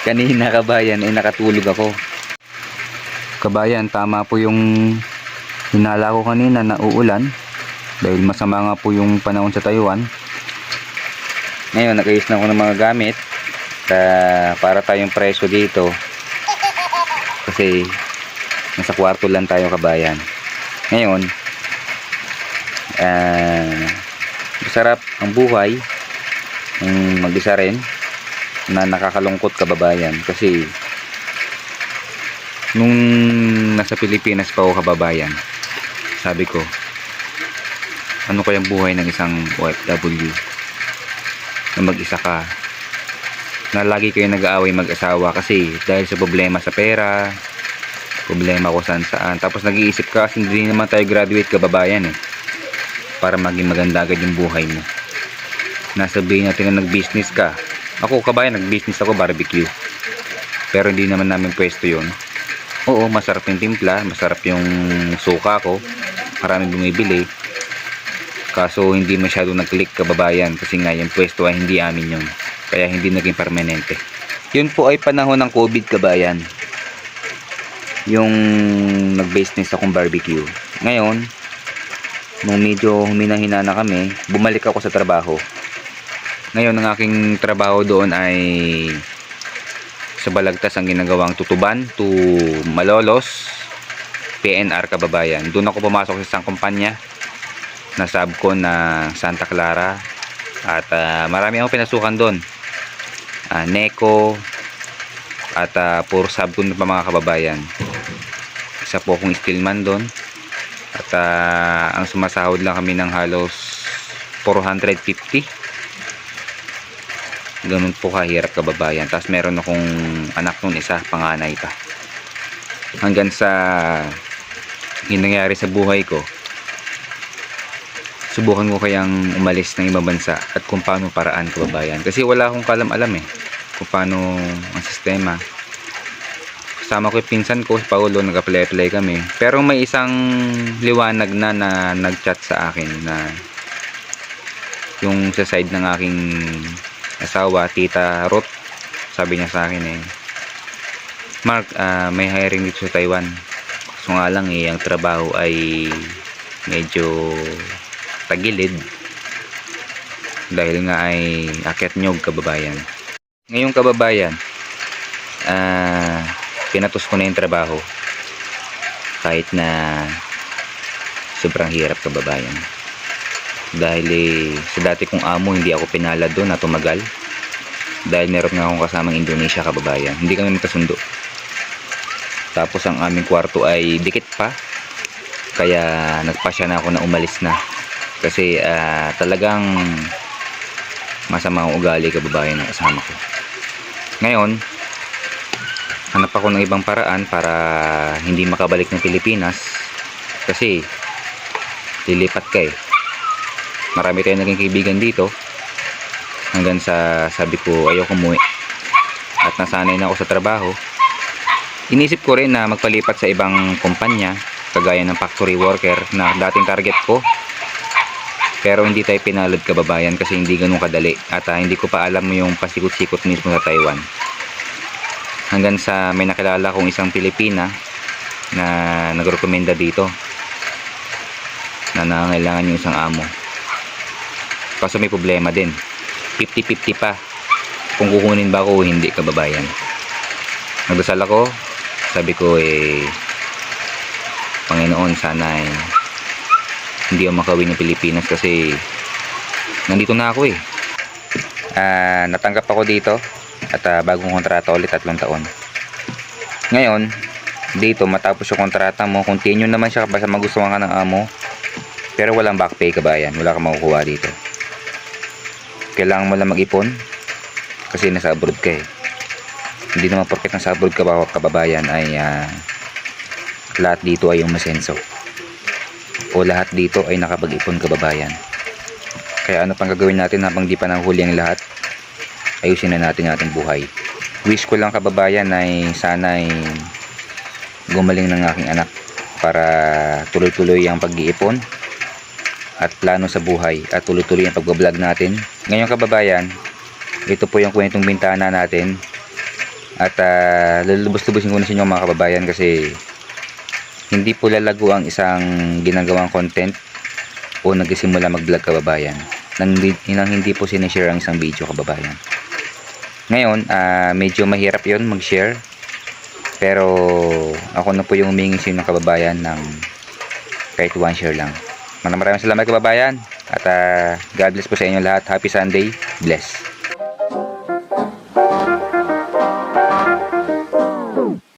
Kanina kabayan ay nakatulog ako. Kabayan, tama po yung hinala ko kanina na uulan dahil masama nga po yung panahon sa Taiwan. Ngayon nag-ayos na ako ng mga gamit para tayong preso dito kasi nasa kwarto lang tayo kabayan. Ngayon masarap ang buhay ng mag-isa rin na nakakalungkot kababayan kasi nung nasa Pilipinas pa ako kababayan, sabi ko ano kayang buhay ng isang OFW na mag-isa ka, na lagi kayo nag-aaway mag-asawa kasi dahil sa problema sa pera, problema kung saan saan, tapos nag-iisip ka kasi hindi naman tayo graduate kababayan para maging maganda agad yung buhay mo. Nasabihin natin na nag-business ka. Ako kabayan, nag-business ako barbecue, pero hindi naman namin pwesto yun. Oo, masarap yung timpla, masarap yung suka ko, maraming bumibili, kaso hindi masyado nag-click kababayan kasi nga yung pwesto ay hindi amin yun, kaya hindi naging permanente. Yun po ay panahon ng COVID kabayan, yung nag-business akong barbecue. Ngayon nung medyo humina-hina na kami, bumalik ako sa trabaho. Ngayon ang aking trabaho doon ay sa Balagtas ang ginagawang Tutuban to Malolos PNR kababayan. Doon ako pumasok sa isang kumpanya na subcon na Santa Clara at marami akong pinasukan doon, Neco at puro subcon pa mga kababayan. Isa po akong steelman doon at ang sumasahod lang kami ng halos 450. Ganun po kahirap kababayan. Tapos meron akong anak nung isa, panganay pa. Hanggang sa nangyari sa buhay ko, subukan ko kayang umalis ng ibang bansa at kung paano paraan kababayan. Kasi wala akong kalam-alam kung paano ang sistema. Kasama ko yung pinsan ko, si Paolo, nag-apply kami. Pero may isang liwanag na nag-chat sa akin na yung sa side ng aking asawa, Tita Ruth, sabi niya sa akin Mark, may hiring dito sa Taiwan. So nga lang ang trabaho ay medyo tagilid dahil nga ay akyat nyog kababayan. Ngayong kababayan, pinatos ko na yung trabaho kahit na sobrang hirap kababayan. Dahil sa dati kong amo hindi ako pinala doon na tumagal dahil meron nga akong kasamang Indonesia kababayan, hindi kami magkasundo. Tapos ang aming kwarto ay dikit pa, kaya nagpasya na ako na umalis na kasi talagang masama ang ugali kababayan ng kasama ko. Ngayon hanap ako ng ibang paraan para hindi makabalik ng Pilipinas kasi lilipat ka marami tayong naging kaibigan dito hanggang sa sabi ko ayoko umuwi at nasanay na ako sa trabaho. Inisip ko rin na magpalipat sa ibang kumpanya kagaya ng factory worker na dating target ko, pero hindi tayo pinalad kababayan kasi hindi ganun kadali at hindi ko pa alam yung pasikot-sikot mismo sa Taiwan, hanggang sa may nakilala kong isang Pilipina na nagrekomenda dito na nangangailangan yung isang amo. Kaso may problema din, 50-50 pa kung kukunin ba ako o hindi kababayan. Nagdasal ako, sabi ko Panginoon, sana hindi ako makauwi ng Pilipinas kasi nandito na ako natanggap ako dito at bagong kontrata ulit, 3 taon. Ngayon dito matapos yung kontrata mo, continue naman siya basta magustuhan ka ng amo, pero walang back pay kabayan, wala kang makukuha dito. Kailangan mo lang mag-ipon kasi nasa abroad ka hindi naman porket nasa abroad ka kababayan ay lahat dito ay yung masenso o lahat dito ay nakapag-ipon kababayan. Kaya ano pang gagawin natin habang di pa nahuli ang lahat? Ayusin na natin ating buhay. Wish ko lang kababayan ay sana gumaling ng aking anak para tuloy-tuloy ang pag-iipon at plano sa buhay at tuloy-tuloy ang pag-vlog natin. Ngayon kababayan, ito po yung kwentong bintana natin. At lulubos-lubosin ko na sa inyo mga kababayan, kasi hindi po lalago ang isang ginagawang content o nagsisimula mag-vlog kababayan nang hindi po sinishare ang isang video kababayan. Ngayon, medyo mahirap yon mag-share, pero ako na po yung humingi sa inyo kababayan ng kahit one share lang. Maraming salamat kababayan, at God bless po sa inyo lahat. Happy Sunday, bless.